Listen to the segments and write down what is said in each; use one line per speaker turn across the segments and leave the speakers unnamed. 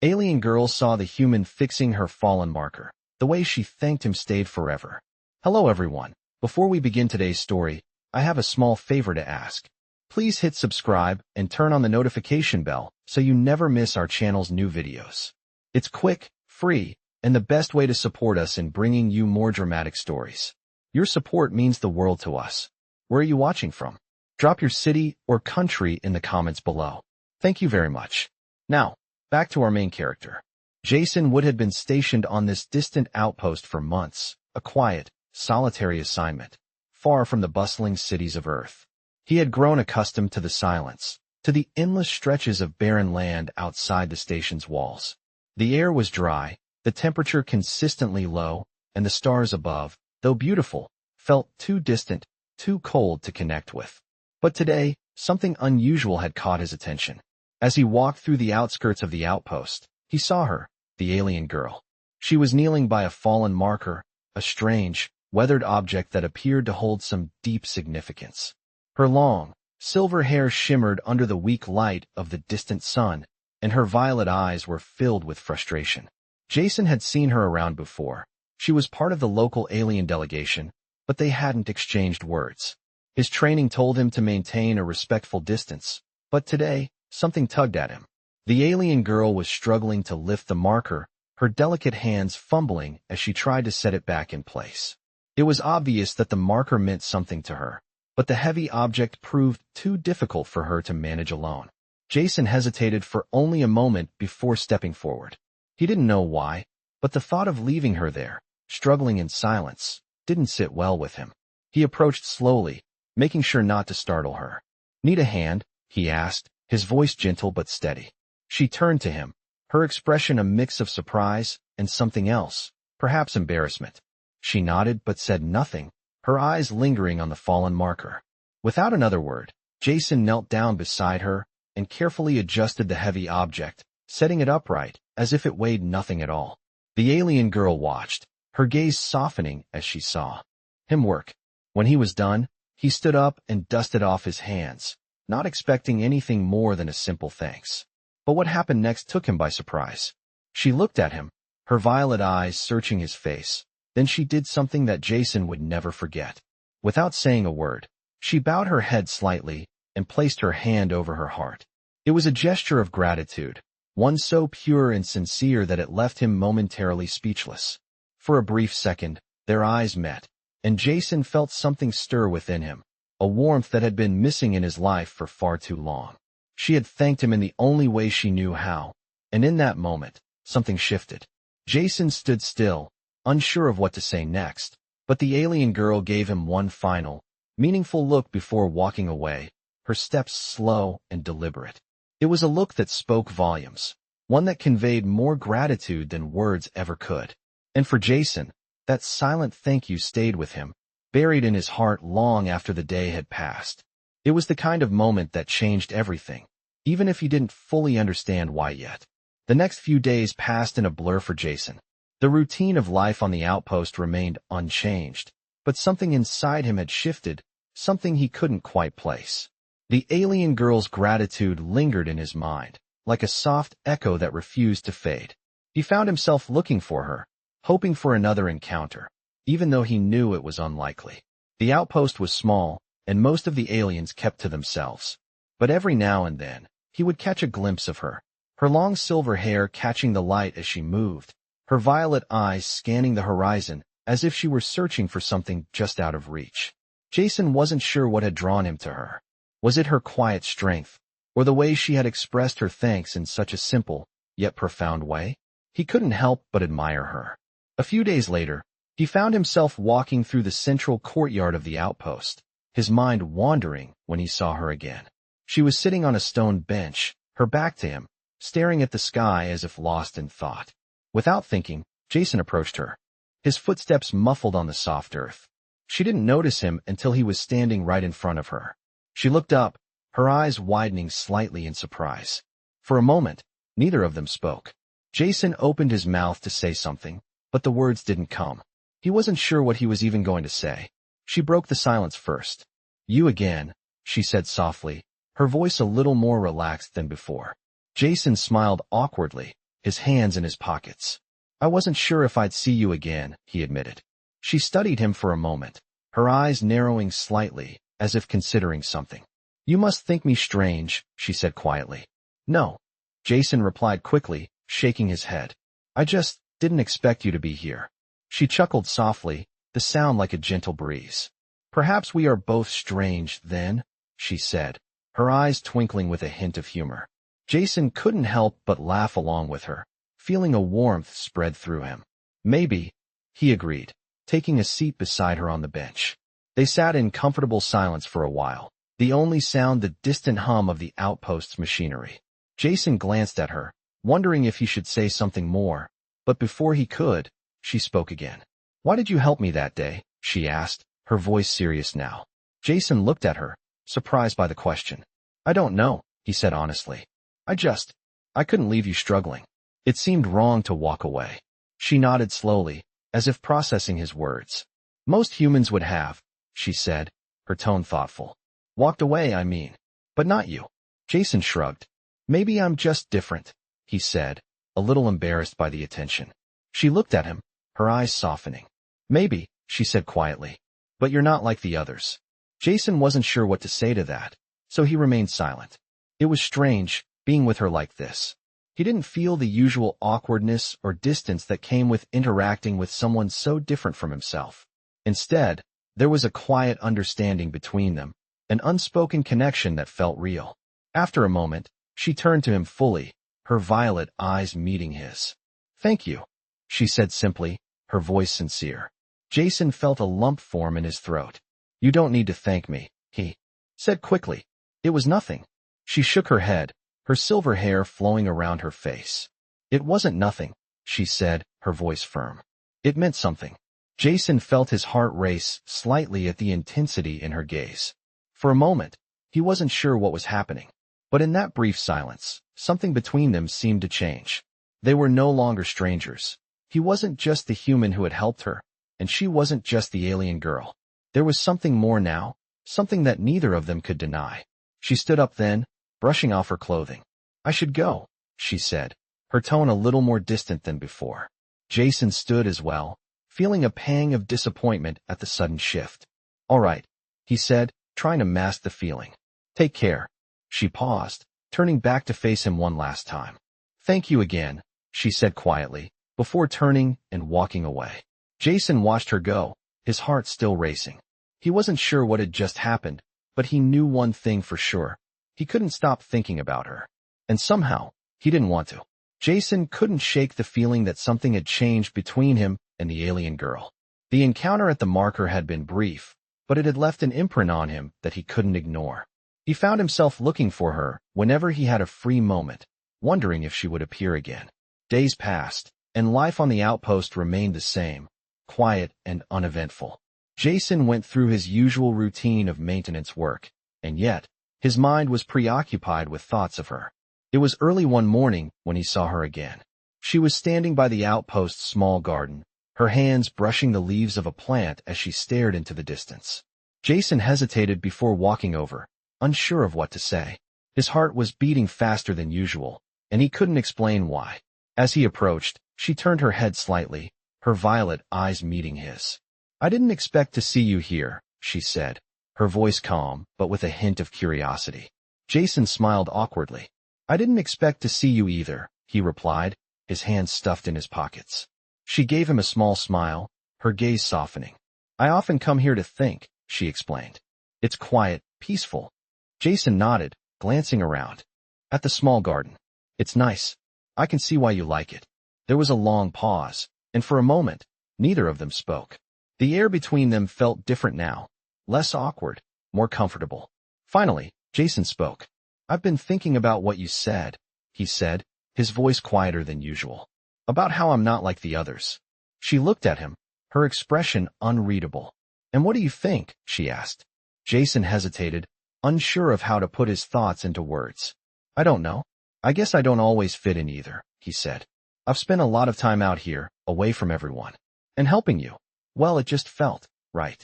Alien girl saw the human fixing her fallen marker. The way she thanked him stayed forever. Hello everyone. Before we begin today's story, I have a small favor to ask. Please hit subscribe and turn on the notification bell so you never miss our channel's new videos. It's quick, free, and the best way to support us in bringing you more dramatic stories. Your support means the world to us. Where are you watching from? Drop your city or country in the comments below. Thank you very much. Now, back to our main character. Jason Wood had been stationed on this distant outpost for months, a quiet, solitary assignment, far from the bustling cities of Earth. He had grown accustomed to the silence, to the endless stretches of barren land outside the station's walls. The air was dry, the temperature consistently low, and the stars above, though beautiful, felt too distant, too cold to connect with. But today, something unusual had caught his attention. As he walked through the outskirts of the outpost, he saw her, the alien girl. She was kneeling by a fallen marker, a strange, weathered object that appeared to hold some deep significance. Her long, silver hair shimmered under the weak light of the distant sun, and her violet eyes were filled with frustration. Jason had seen her around before. She was part of the local alien delegation, but they hadn't exchanged words. His training told him to maintain a respectful distance, but today, something tugged at him. The alien girl was struggling to lift the marker, her delicate hands fumbling as she tried to set it back in place. It was obvious that the marker meant something to her, but the heavy object proved too difficult for her to manage alone. Jason hesitated for only a moment before stepping forward. He didn't know why, but the thought of leaving her there, struggling in silence, didn't sit well with him. He approached slowly, making sure not to startle her. "Need a hand?" he asked, his voice gentle but steady. She turned to him, her expression a mix of surprise and something else, perhaps embarrassment. She nodded but said nothing, her eyes lingering on the fallen marker. Without another word, Jason knelt down beside her and carefully adjusted the heavy object, setting it upright, as if it weighed nothing at all. The alien girl watched, her gaze softening as she saw him work. When he was done, he stood up and dusted off his hands, not expecting anything more than a simple thanks. But what happened next took him by surprise. She looked at him, her violet eyes searching his face. Then she did something that Jason would never forget. Without saying a word, she bowed her head slightly and placed her hand over her heart. It was a gesture of gratitude, one so pure and sincere that it left him momentarily speechless. For a brief second, their eyes met, and Jason felt something stir within him, a warmth that had been missing in his life for far too long. She had thanked him in the only way she knew how, and in that moment, something shifted. Jason stood still, unsure of what to say next, but the alien girl gave him one final, meaningful look before walking away, her steps slow and deliberate. It was a look that spoke volumes, one that conveyed more gratitude than words ever could. And for Jason, that silent thank you stayed with him, buried in his heart long after the day had passed. It was the kind of moment that changed everything, even if he didn't fully understand why yet. The next few days passed in a blur for Jason. The routine of life on the outpost remained unchanged, but something inside him had shifted, something he couldn't quite place. The alien girl's gratitude lingered in his mind, like a soft echo that refused to fade. He found himself looking for her, hoping for another encounter, even though he knew it was unlikely. The outpost was small, and most of the aliens kept to themselves. But every now and then, he would catch a glimpse of her, her long silver hair catching the light as she moved, her violet eyes scanning the horizon as if she were searching for something just out of reach. Jason wasn't sure what had drawn him to her. Was it her quiet strength, or the way she had expressed her thanks in such a simple, yet profound way? He couldn't help but admire her. A few days later, he found himself walking through the central courtyard of the outpost, his mind wandering when he saw her again. She was sitting on a stone bench, her back to him, staring at the sky as if lost in thought. Without thinking, Jason approached her, his footsteps muffled on the soft earth. She didn't notice him until he was standing right in front of her. She looked up, her eyes widening slightly in surprise. For a moment, neither of them spoke. Jason opened his mouth to say something, but the words didn't come. He wasn't sure what he was even going to say. She broke the silence first. "You again," she said softly, her voice a little more relaxed than before. Jason smiled awkwardly, his hands in his pockets. I wasn't sure if I'd see you again, he admitted. She studied him for a moment, her eyes narrowing slightly, as if considering something. You must think me strange, she said quietly. No, Jason replied quickly, shaking his head. I just didn't expect you to be here. She chuckled softly, the sound like a gentle breeze. Perhaps we are both strange, then, she said, her eyes twinkling with a hint of humor. Jason couldn't help but laugh along with her, feeling a warmth spread through him. Maybe, he agreed, taking a seat beside her on the bench. They sat in comfortable silence for a while, the only sound the distant hum of the outpost's machinery. Jason glanced at her, wondering if he should say something more, but before he could, she spoke again. Why did you help me that day? She asked, her voice serious now. Jason looked at her, surprised by the question. I don't know, he said honestly. I couldn't leave you struggling. It seemed wrong to walk away. She nodded slowly, as if processing his words. Most humans would have, she said, her tone thoughtful. Walked away, I mean. But not you. Jason shrugged. Maybe I'm just different, he said, a little embarrassed by the attention. She looked at him, her eyes softening. Maybe, she said quietly. But you're not like the others. Jason wasn't sure what to say to that, so he remained silent. It was strange, being with her like this. He didn't feel the usual awkwardness or distance that came with interacting with someone so different from himself. Instead, there was a quiet understanding between them, an unspoken connection that felt real. After a moment, she turned to him fully, her violet eyes meeting his. Thank you, she said simply, her voice sincere. Jason felt a lump form in his throat. You don't need to thank me, he said quickly. It was nothing. She shook her head, her silver hair flowing around her face. It wasn't nothing, she said, her voice firm. It meant something. Jason felt his heart race slightly at the intensity in her gaze. For a moment, he wasn't sure what was happening. But in that brief silence, something between them seemed to change. They were no longer strangers. He wasn't just the human who had helped her, and she wasn't just the alien girl. There was something more now, something that neither of them could deny. She stood up then, brushing off her clothing. I should go, she said, her tone a little more distant than before. Jason stood as well, feeling a pang of disappointment at the sudden shift. All right, he said, trying to mask the feeling. Take care. She paused, turning back to face him one last time. Thank you again, she said quietly, before turning and walking away. Jason watched her go, his heart still racing. He wasn't sure what had just happened, but he knew one thing for sure. He couldn't stop thinking about her. And somehow, he didn't want to. Jason couldn't shake the feeling that something had changed between him and the alien girl. The encounter at the marker had been brief, but it had left an imprint on him that he couldn't ignore. He found himself looking for her whenever he had a free moment, wondering if she would appear again. Days passed, and life on the outpost remained the same, quiet and uneventful. Jason went through his usual routine of maintenance work, and yet, his mind was preoccupied with thoughts of her. It was early one morning when he saw her again. She was standing by the outpost's small garden, her hands brushing the leaves of a plant as she stared into the distance. Jason hesitated before walking over, unsure of what to say. His heart was beating faster than usual, and he couldn't explain why. As he approached, she turned her head slightly, her violet eyes meeting his. I didn't expect to see you here, she said, her voice calm but with a hint of curiosity. Jason smiled awkwardly. I didn't expect to see you either, he replied, his hands stuffed in his pockets. She gave him a small smile, her gaze softening. I often come here to think, she explained. It's quiet, peaceful. Jason nodded, glancing around. At the small garden. It's nice. I can see why you like it. There was a long pause, and for a moment, neither of them spoke. The air between them felt different now, less awkward, more comfortable. Finally, Jason spoke. I've been thinking about what you said, he said, his voice quieter than usual. About how I'm not like the others. She looked at him, her expression unreadable. And what do you think? She asked. Jason hesitated, unsure of how to put his thoughts into words. I don't know. I guess I don't always fit in either, he said. I've spent a lot of time out here, away from everyone. And helping you. Well, it just felt right.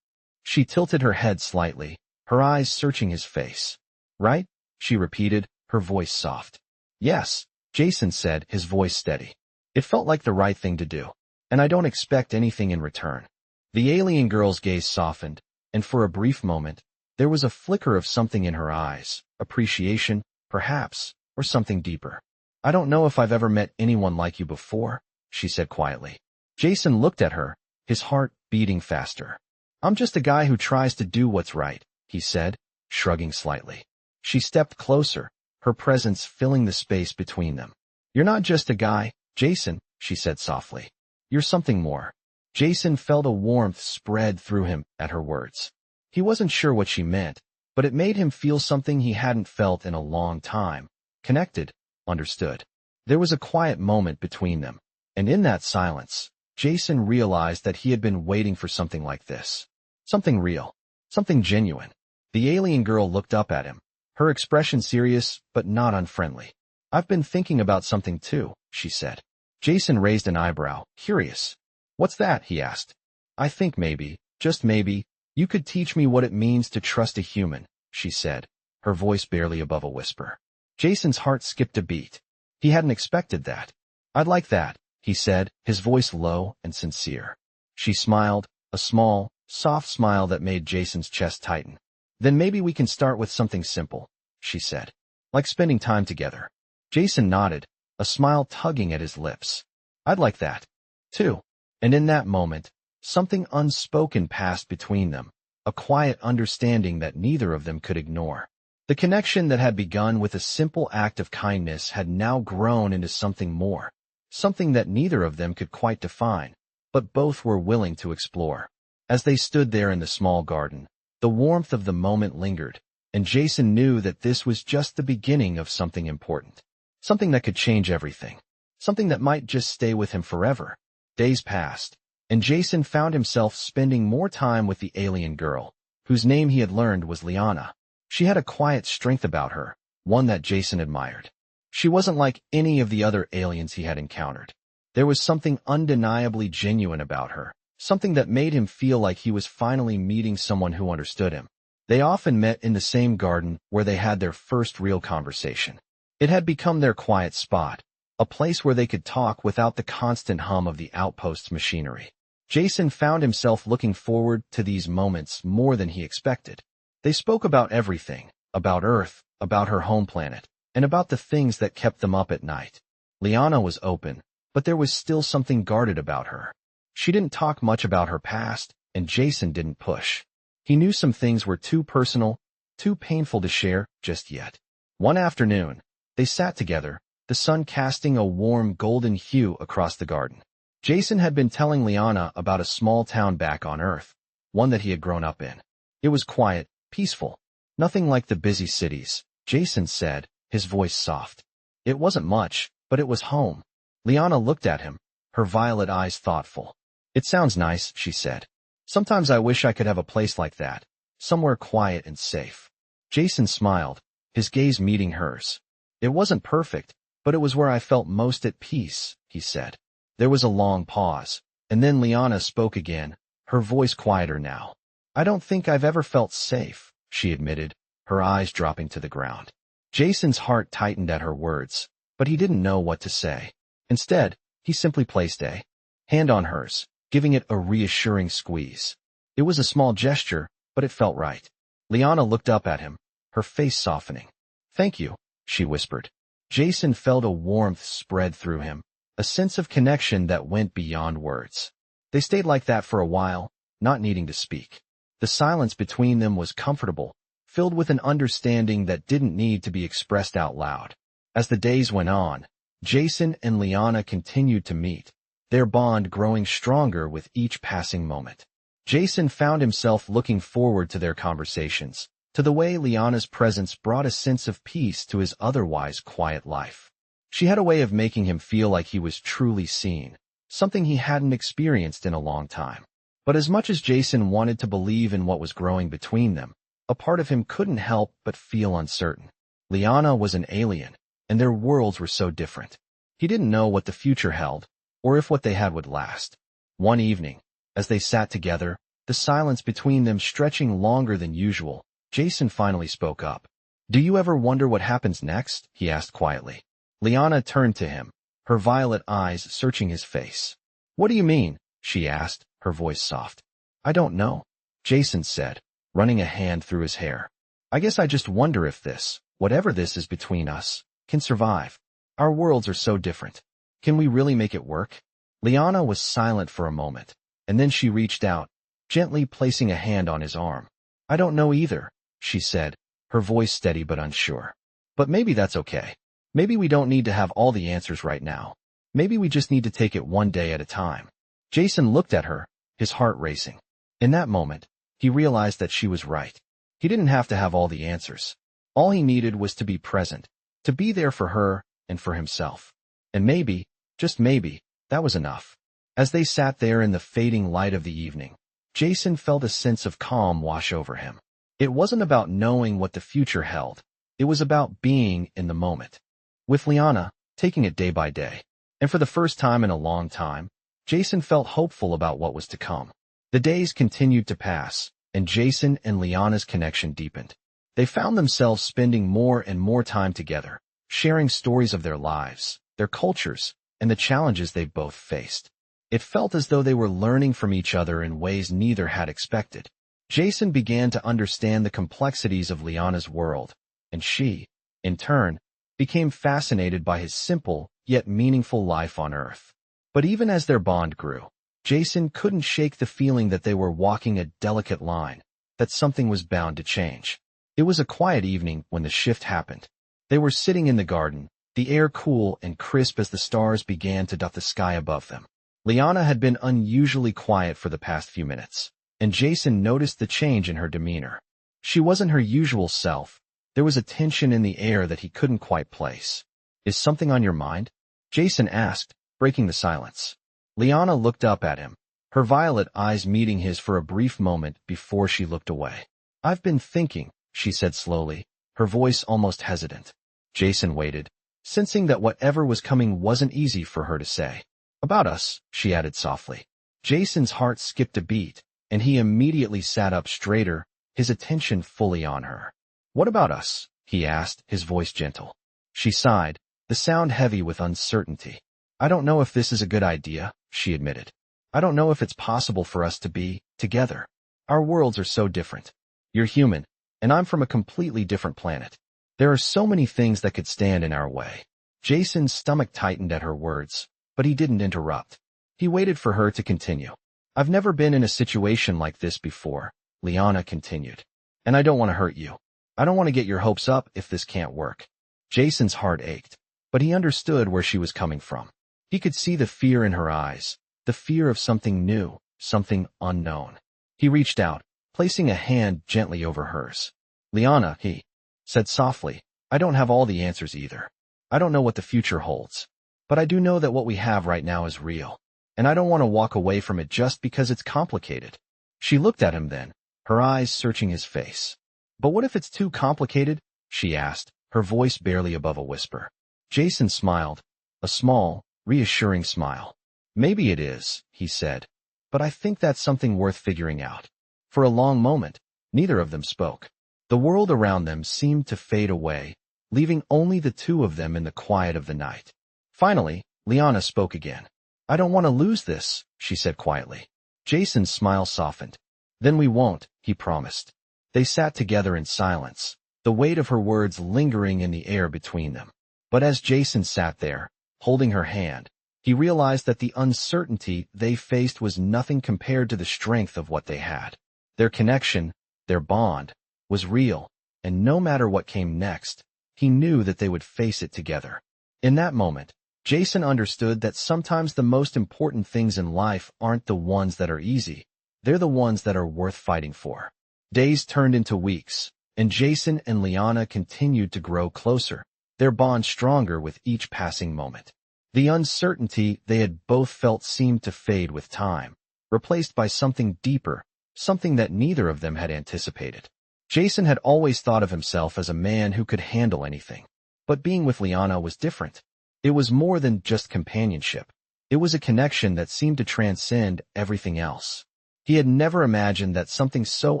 She tilted her head slightly, her eyes searching his face. Right? She repeated, her voice soft. Yes, Jason said, his voice steady. It felt like the right thing to do, and I don't expect anything in return. The alien girl's gaze softened, and for a brief moment, there was a flicker of something in her eyes, appreciation, perhaps, or something deeper. I don't know if I've ever met anyone like you before, she said quietly. Jason looked at her, his heart beating faster. I'm just a guy who tries to do what's right, he said, shrugging slightly. She stepped closer, her presence filling the space between them. You're not just a guy, Jason, she said softly. You're something more. Jason felt a warmth spread through him at her words. He wasn't sure what she meant, but it made him feel something he hadn't felt in a long time. Connected, understood. There was a quiet moment between them, and in that silence, Jason realized that he had been waiting for something like this. Something real. Something genuine. The alien girl looked up at him, her expression serious but not unfriendly. I've been thinking about something too, she said. Jason raised an eyebrow, curious. What's that? He asked. I think maybe, just maybe, you could teach me what it means to trust a human, she said, her voice barely above a whisper. Jason's heart skipped a beat. He hadn't expected that. I'd like that, he said, his voice low and sincere. She smiled, a small, soft smile that made Jason's chest tighten. Then maybe we can start with something simple, she said. Like spending time together. Jason nodded, a smile tugging at his lips. I'd like that, too. And in that moment, something unspoken passed between them, a quiet understanding that neither of them could ignore. The connection that had begun with a simple act of kindness had now grown into something more, something that neither of them could quite define, but both were willing to explore. As they stood there in the small garden, the warmth of the moment lingered, and Jason knew that this was just the beginning of something important, something that could change everything, something that might just stay with him forever. Days passed, and Jason found himself spending more time with the alien girl, whose name he had learned was Liana. She had a quiet strength about her, one that Jason admired. She wasn't like any of the other aliens he had encountered. There was something undeniably genuine about her, something that made him feel like he was finally meeting someone who understood him. They often met in the same garden where they had their first real conversation. It had become their quiet spot, a place where they could talk without the constant hum of the outpost's machinery. Jason found himself looking forward to these moments more than he expected. They spoke about everything, about Earth, about her home planet, and about the things that kept them up at night. Liana was open, but there was still something guarded about her. She didn't talk much about her past, and Jason didn't push. He knew some things were too personal, too painful to share just yet. One afternoon, they sat together, the sun casting a warm golden hue across the garden. Jason had been telling Liana about a small town back on Earth, one that he had grown up in. It was quiet, peaceful, nothing like the busy cities, Jason said, his voice soft. It wasn't much, but it was home. Liana looked at him, her violet eyes thoughtful. It sounds nice, she said. Sometimes I wish I could have a place like that, somewhere quiet and safe. Jason smiled, his gaze meeting hers. It wasn't perfect, but it was where I felt most at peace, he said. There was a long pause, and then Liana spoke again, her voice quieter now. I don't think I've ever felt safe, she admitted, her eyes dropping to the ground. Jason's heart tightened at her words, but he didn't know what to say. Instead, he simply placed a hand on hers, giving it a reassuring squeeze. It was a small gesture, but it felt right. Liana looked up at him, her face softening. Thank you, she whispered. Jason felt a warmth spread through him, a sense of connection that went beyond words. They stayed like that for a while, not needing to speak. The silence between them was comfortable, filled with an understanding that didn't need to be expressed out loud. As the days went on, Jason and Liana continued to meet, their bond growing stronger with each passing moment. Jason found himself looking forward to their conversations, to the way Liana's presence brought a sense of peace to his otherwise quiet life. She had a way of making him feel like he was truly seen, something he hadn't experienced in a long time. But as much as Jason wanted to believe in what was growing between them, a part of him couldn't help but feel uncertain. Liana was an alien, and their worlds were so different. He didn't know what the future held, or if what they had would last. One evening, as they sat together, the silence between them stretching longer than usual, Jason finally spoke up. Do you ever wonder what happens next? He asked quietly. Liana turned to him, her violet eyes searching his face. "What do you mean?" she asked, her voice soft. "I don't know," Jason said, running a hand through his hair. "I guess I just wonder if this, whatever this is between us, can survive. Our worlds are so different. Can we really make it work?" Liana was silent for a moment, and then she reached out, gently placing a hand on his arm. "I don't know either," she said, her voice steady but unsure. "But maybe that's okay. Maybe we don't need to have all the answers right now. Maybe we just need to take it one day at a time." Jason looked at her, his heart racing. In that moment, he realized that she was right. He didn't have to have all the answers. All he needed was to be present, to be there for her and for himself. And maybe, just maybe, that was enough. As they sat there in the fading light of the evening, Jason felt a sense of calm wash over him. It wasn't about knowing what the future held. It was about being in the moment. With Liana, taking it day by day. And for the first time in a long time, Jason felt hopeful about what was to come. The days continued to pass, and Jason and Liana's connection deepened. They found themselves spending more and more time together, sharing stories of their lives, their cultures, and the challenges they both faced. It felt as though they were learning from each other in ways neither had expected. Jason began to understand the complexities of Liana's world, and she, in turn, became fascinated by his simple, yet meaningful life on Earth. But even as their bond grew, Jason couldn't shake the feeling that they were walking a delicate line, that something was bound to change. It was a quiet evening when the shift happened. They were sitting in the garden, the air cool and crisp as the stars began to dot the sky above them. Liana had been unusually quiet for the past few minutes, and Jason noticed the change in her demeanor. She wasn't her usual self. There was a tension in the air that he couldn't quite place. "Is something on your mind?" Jason asked, breaking the silence. Liana looked up at him, her violet eyes meeting his for a brief moment before she looked away. "I've been thinking," she said slowly, her voice almost hesitant. Jason waited, sensing that whatever was coming wasn't easy for her to say. "About us," she added softly. Jason's heart skipped a beat, and he immediately sat up straighter, his attention fully on her. "What about us?" he asked, his voice gentle. She sighed, the sound heavy with uncertainty. "I don't know if this is a good idea," she admitted. "I don't know if it's possible for us to be together. Our worlds are so different. You're human, and I'm from a completely different planet. There are so many things that could stand in our way." Jason's stomach tightened at her words, but he didn't interrupt. He waited for her to continue. "I've never been in a situation like this before," Liana continued. "And I don't want to hurt you. I don't want to get your hopes up if this can't work." Jason's heart ached, but he understood where she was coming from. He could see the fear in her eyes, the fear of something new, something unknown. He reached out, placing a hand gently over hers. "Liana," he said softly, "I don't have all the answers either. I don't know what the future holds. But I do know that what we have right now is real, and I don't want to walk away from it just because it's complicated." She looked at him then, her eyes searching his face. "But what if it's too complicated?" she asked, her voice barely above a whisper. Jason smiled, a small, reassuring smile. "Maybe it is," he said, "but I think that's something worth figuring out." For a long moment, neither of them spoke. The world around them seemed to fade away, leaving only the two of them in the quiet of the night. Finally, Liana spoke again. "I don't want to lose this," she said quietly. Jason's smile softened. "Then we won't," he promised. They sat together in silence, the weight of her words lingering in the air between them. But as Jason sat there, holding her hand, he realized that the uncertainty they faced was nothing compared to the strength of what they had. Their connection, their bond, was real, and no matter what came next, he knew that they would face it together. In that moment, Jason understood that sometimes the most important things in life aren't the ones that are easy, they're the ones that are worth fighting for. Days turned into weeks, and Jason and Liana continued to grow closer, their bond stronger with each passing moment. The uncertainty they had both felt seemed to fade with time, replaced by something deeper, something that neither of them had anticipated. Jason had always thought of himself as a man who could handle anything, but being with Liana was different. It was more than just companionship. It was a connection that seemed to transcend everything else. He had never imagined that something so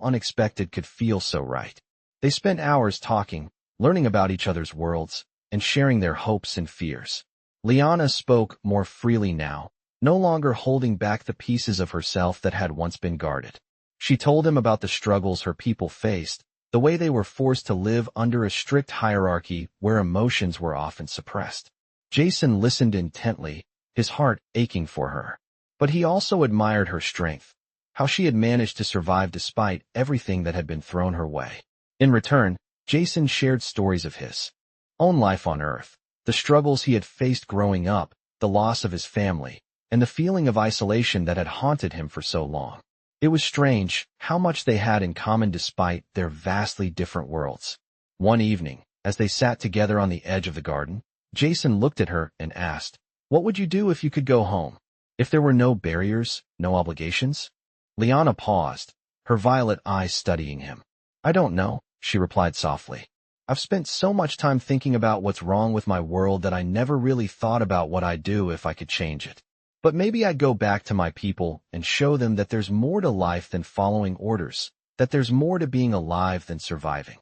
unexpected could feel so right. They spent hours talking, learning about each other's worlds, and sharing their hopes and fears. Liana spoke more freely now, no longer holding back the pieces of herself that had once been guarded. She told him about the struggles her people faced, the way they were forced to live under a strict hierarchy where emotions were often suppressed. Jason listened intently, his heart aching for her. But he also admired her strength, how she had managed to survive despite everything that had been thrown her way. In return, Jason shared stories of his own life on Earth, the struggles he had faced growing up, the loss of his family, and the feeling of isolation that had haunted him for so long. It was strange how much they had in common despite their vastly different worlds. One evening, as they sat together on the edge of the garden, Jason looked at her and asked, "What would you do if you could go home? If there were no barriers, no obligations?" Liana paused, her violet eyes studying him. "I don't know," she replied softly. "I've spent so much time thinking about what's wrong with my world that I never really thought about what I'd do if I could change it. But maybe I'd go back to my people and show them that there's more to life than following orders, that there's more to being alive than surviving."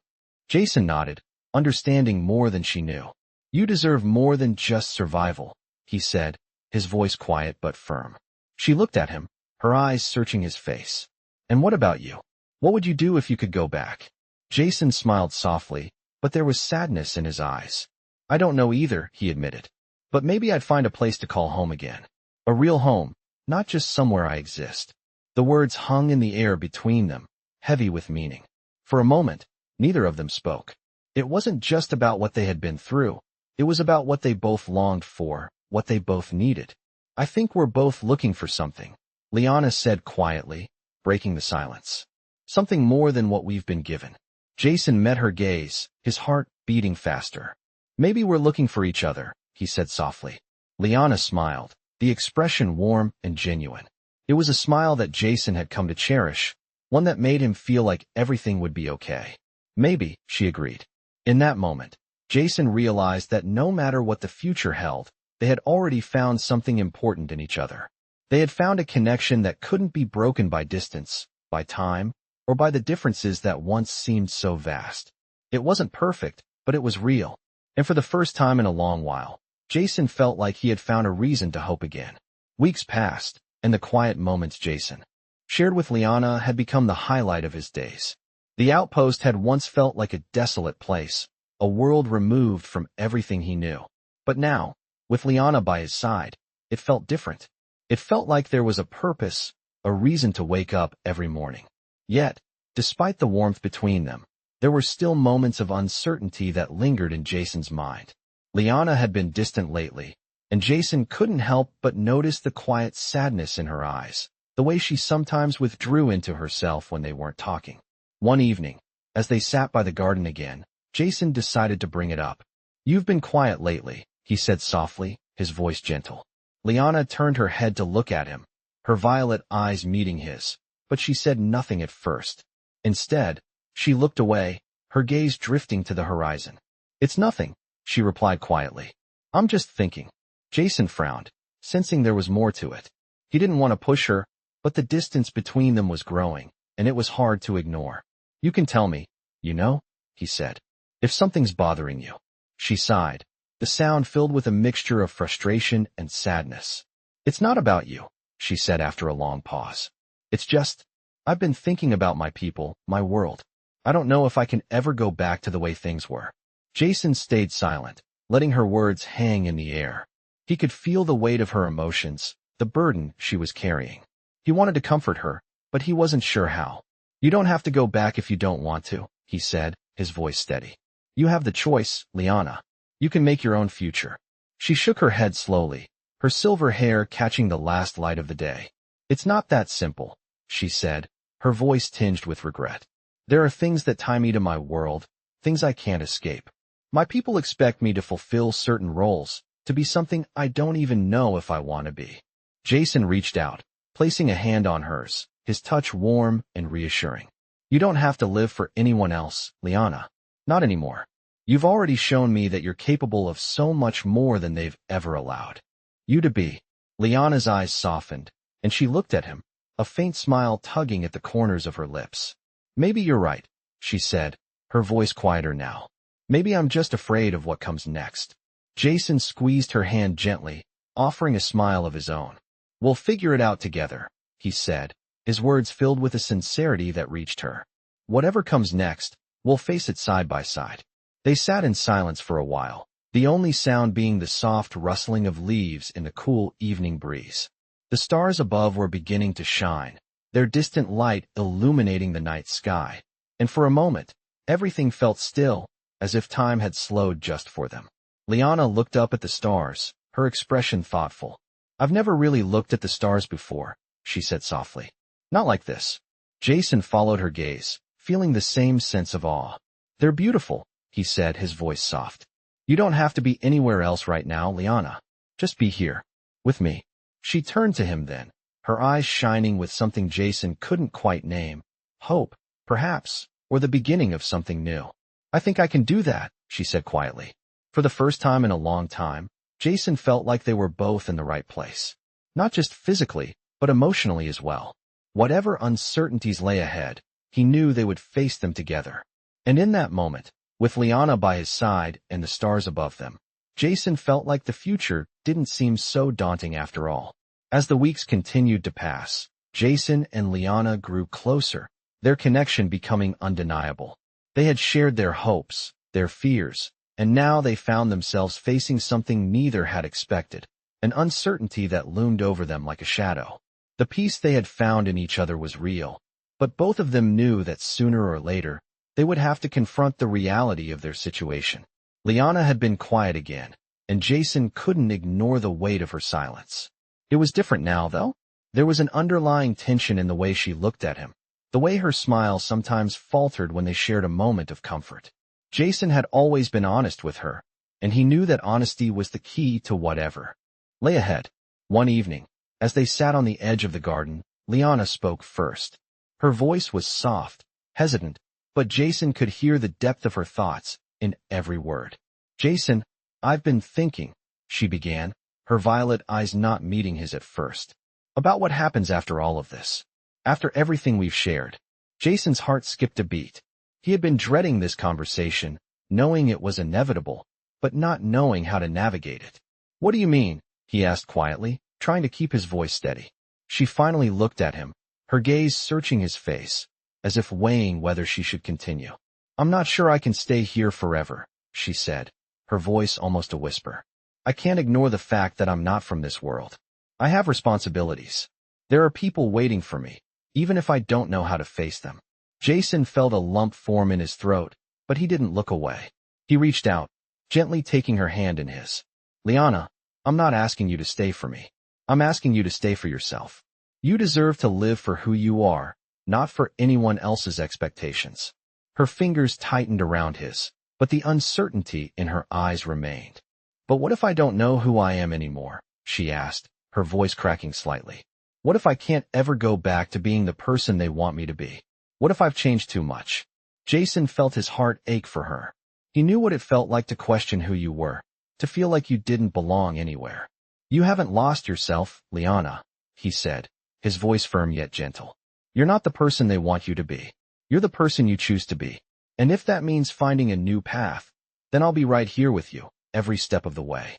Jason nodded, understanding more than she knew. "You deserve more than just survival," he said, his voice quiet but firm. She looked at him, her eyes searching his face. "And what about you? What would you do if you could go back?" Jason smiled softly, but there was sadness in his eyes. "I don't know either," he admitted. "But maybe I'd find a place to call home again. A real home, not just somewhere I exist." The words hung in the air between them, heavy with meaning. For a moment, neither of them spoke. It wasn't just about what they had been through. It was about what they both longed for, what they both needed. "I think we're both looking for something," Liana said quietly, breaking the silence. "Something more than what we've been given." Jason met her gaze, his heart beating faster. "Maybe we're looking for each other," he said softly. Liana smiled, the expression warm and genuine. It was a smile that Jason had come to cherish, one that made him feel like everything would be okay. "Maybe," she agreed. In that moment, Jason realized that no matter what the future held, they had already found something important in each other. They had found a connection that couldn't be broken by distance, by time, or by the differences that once seemed so vast. It wasn't perfect, but it was real. And for the first time in a long while, Jason felt like he had found a reason to hope again. Weeks passed, and the quiet moments Jason shared with Liana had become the highlight of his days. The outpost had once felt like a desolate place, a world removed from everything he knew. But now, with Liana by his side, it felt different. It felt like there was a purpose, a reason to wake up every morning. Yet, despite the warmth between them, there were still moments of uncertainty that lingered in Jason's mind. Liana had been distant lately, and Jason couldn't help but notice the quiet sadness in her eyes, the way she sometimes withdrew into herself when they weren't talking. One evening, as they sat by the garden again, Jason decided to bring it up. "You've been quiet lately," he said softly, his voice gentle. Liana turned her head to look at him, her violet eyes meeting his, but she said nothing at first. Instead, she looked away, her gaze drifting to the horizon. "It's nothing," she replied quietly. "I'm just thinking." Jason frowned, sensing there was more to it. He didn't want to push her, but the distance between them was growing, and it was hard to ignore. "You can tell me, you know," he said, "if something's bothering you." She sighed, the sound filled with a mixture of frustration and sadness. "It's not about you," she said after a long pause. "It's just, I've been thinking about my people, my world. I don't know if I can ever go back to the way things were." Jason stayed silent, letting her words hang in the air. He could feel the weight of her emotions, the burden she was carrying. He wanted to comfort her, but he wasn't sure how. "You don't have to go back if you don't want to," he said, his voice steady. "You have the choice, Liana. You can make your own future." She shook her head slowly, her silver hair catching the last light of the day. "It's not that simple," she said, her voice tinged with regret. "There are things that tie me to my world, things I can't escape. My people expect me to fulfill certain roles, to be something I don't even know if I want to be." Jason reached out, placing a hand on hers, his touch warm and reassuring. "You don't have to live for anyone else, Liana. Not anymore. You've already shown me that you're capable of so much more than they've ever allowed you to be." Liana's eyes softened, and she looked at him, a faint smile tugging at the corners of her lips. "Maybe you're right," she said, her voice quieter now. Maybe I'm just afraid of what comes next. Jason squeezed her hand gently, offering a smile of his own. We'll figure it out together, he said, his words filled with a sincerity that reached her. Whatever comes next, we'll face it side by side. They sat in silence for a while, the only sound being the soft rustling of leaves in the cool evening breeze. The stars above were beginning to shine, their distant light illuminating the night sky, and for a moment, everything felt still, as if time had slowed just for them. Liana looked up at the stars, her expression thoughtful. I've never really looked at the stars before, she said softly. Not like this. Jason followed her gaze, feeling the same sense of awe. They're beautiful, he said, his voice soft. You don't have to be anywhere else right now, Liana. Just be here, with me. She turned to him then, her eyes shining with something Jason couldn't quite name. Hope, perhaps, or the beginning of something new. I think I can do that, she said quietly. For the first time in a long time, Jason felt like they were both in the right place. Not just physically, but emotionally as well. Whatever uncertainties lay ahead, he knew they would face them together. And in that moment, with Liana by his side and the stars above them, Jason felt like the future didn't seem so daunting after all. As the weeks continued to pass, Jason and Liana grew closer, their connection becoming undeniable. They had shared their hopes, their fears, and now they found themselves facing something neither had expected, an uncertainty that loomed over them like a shadow. The peace they had found in each other was real, but both of them knew that sooner or later, they would have to confront the reality of their situation. Liana had been quiet again, and Jason couldn't ignore the weight of her silence. It was different now, though. There was an underlying tension in the way she looked at him, the way her smile sometimes faltered when they shared a moment of comfort. Jason had always been honest with her, and he knew that honesty was the key to whatever lay ahead. One evening, as they sat on the edge of the garden, Liana spoke first. Her voice was soft, hesitant, but Jason could hear the depth of her thoughts in every word. Jason, I've been thinking, she began, her violet eyes not meeting his at first, about what happens after all of this. After everything we've shared. Jason's heart skipped a beat. He had been dreading this conversation, knowing it was inevitable, but not knowing how to navigate it. What do you mean? He asked quietly, trying to keep his voice steady. She finally looked at him, her gaze searching his face, as if weighing whether she should continue. I'm not sure I can stay here forever, she said, her voice almost a whisper. I can't ignore the fact that I'm not from this world. I have responsibilities. There are people waiting for me, even if I don't know how to face them. Jason felt a lump form in his throat, but he didn't look away. He reached out, gently taking her hand in his. Liana, I'm not asking you to stay for me. I'm asking you to stay for yourself. You deserve to live for who you are, not for anyone else's expectations. Her fingers tightened around his, but the uncertainty in her eyes remained. But what if I don't know who I am anymore? She asked, her voice cracking slightly. What if I can't ever go back to being the person they want me to be? What if I've changed too much? Jason felt his heart ache for her. He knew what it felt like to question who you were, to feel like you didn't belong anywhere. You haven't lost yourself, Liana, he said, his voice firm yet gentle. You're not the person they want you to be. You're the person you choose to be. And if that means finding a new path, then I'll be right here with you, every step of the way.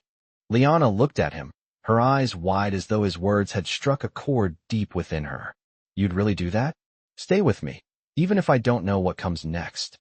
Liana looked at him, her eyes wide as though his words had struck a chord deep within her. You'd really do that? Stay with me, even if I don't know what comes next.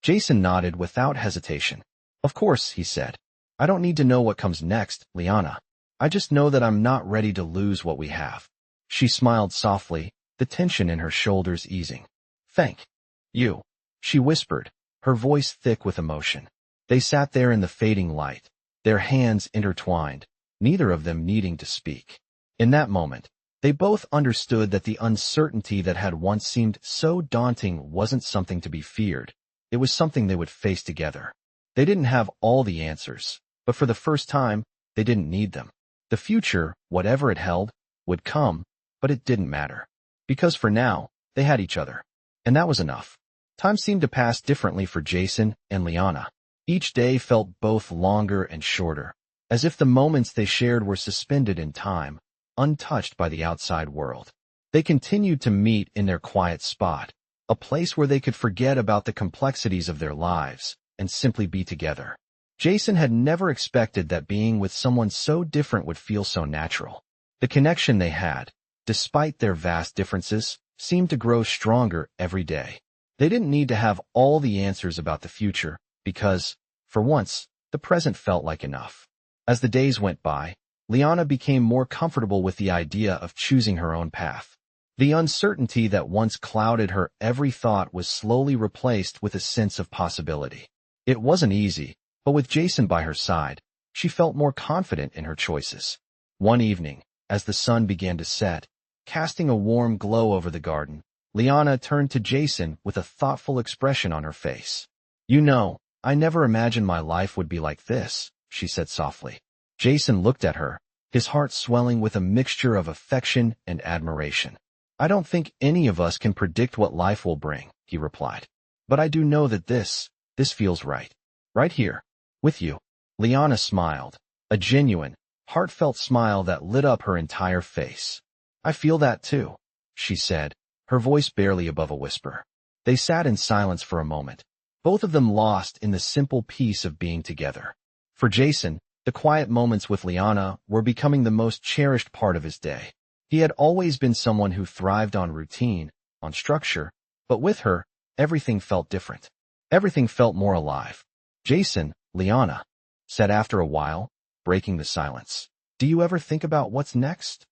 Jason nodded without hesitation. Of course, he said. I don't need to know what comes next, Liana. I just know that I'm not ready to lose what we have. She smiled softly, the tension in her shoulders easing. Thank you, she whispered, her voice thick with emotion. They sat there in the fading light, their hands intertwined, neither of them needing to speak. In that moment, they both understood that the uncertainty that had once seemed so daunting wasn't something to be feared. It was something they would face together. They didn't have all the answers, but for the first time, they didn't need them. The future, whatever it held, would come, but it didn't matter. Because for now, they had each other. And that was enough. Time seemed to pass differently for Jason and Liana. Each day felt both longer and shorter, as if the moments they shared were suspended in time, untouched by the outside world. They continued to meet in their quiet spot, a place where they could forget about the complexities of their lives, and simply be together. Jason had never expected that being with someone so different would feel so natural. The connection they had, despite their vast differences, seemed to grow stronger every day. They didn't need to have all the answers about the future because, for once, the present felt like enough. As the days went by, Liana became more comfortable with the idea of choosing her own path. The uncertainty that once clouded her every thought was slowly replaced with a sense of possibility. It wasn't easy, but with Jason by her side, she felt more confident in her choices. One evening, as the sun began to set, casting a warm glow over the garden, Liana turned to Jason with a thoughtful expression on her face. "You know, I never imagined my life would be like this," she said softly. Jason looked at her, his heart swelling with a mixture of affection and admiration. "I don't think any of us can predict what life will bring," he replied. "But I do know that this feels right. Right here, with you." Liana smiled, a genuine, heartfelt smile that lit up her entire face. "I feel that too," she said, her voice barely above a whisper. They sat in silence for a moment, both of them lost in the simple peace of being together. For Jason, the quiet moments with Liana were becoming the most cherished part of his day. He had always been someone who thrived on routine, on structure, but with her, everything felt different. Everything felt more alive. "Jason, Liana," said after a while, breaking the silence. "Do you ever think about what's next?"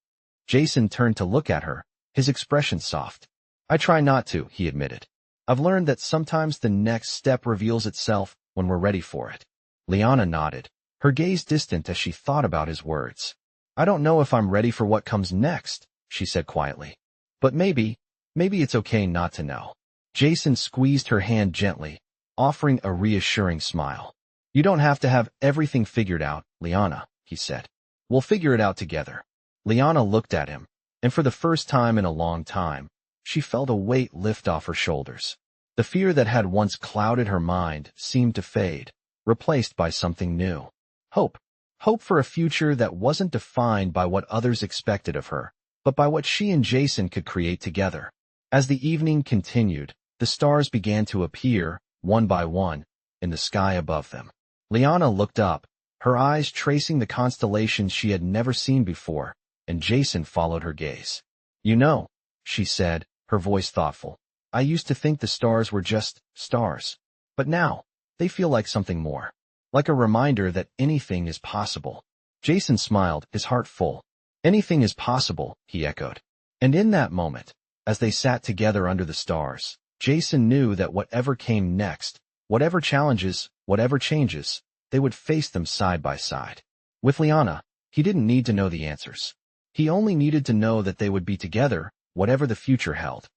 Jason turned to look at her, his expression soft. "I try not to," he admitted. "I've learned that sometimes the next step reveals itself when we're ready for it." Liana nodded, her gaze distant as she thought about his words. "I don't know if I'm ready for what comes next," she said quietly. "But maybe it's okay not to know." Jason squeezed her hand gently, offering a reassuring smile. "You don't have to have everything figured out, Liana," he said. "We'll figure it out together." Liana looked at him, and for the first time in a long time, she felt a weight lift off her shoulders. The fear that had once clouded her mind seemed to fade, replaced by something new. Hope. Hope for a future that wasn't defined by what others expected of her, but by what she and Jason could create together. As the evening continued, the stars began to appear, one by one, in the sky above them. Liana looked up, her eyes tracing the constellations she had never seen before, and Jason followed her gaze. "You know," she said, her voice thoughtful, "I used to think the stars were just stars. But now, they feel like something more. Like a reminder that anything is possible." Jason smiled, his heart full. "Anything is possible," he echoed. And in that moment, as they sat together under the stars, Jason knew that whatever came next, whatever challenges, whatever changes, they would face them side by side. With Liana, he didn't need to know the answers. He only needed to know that they would be together, whatever the future held.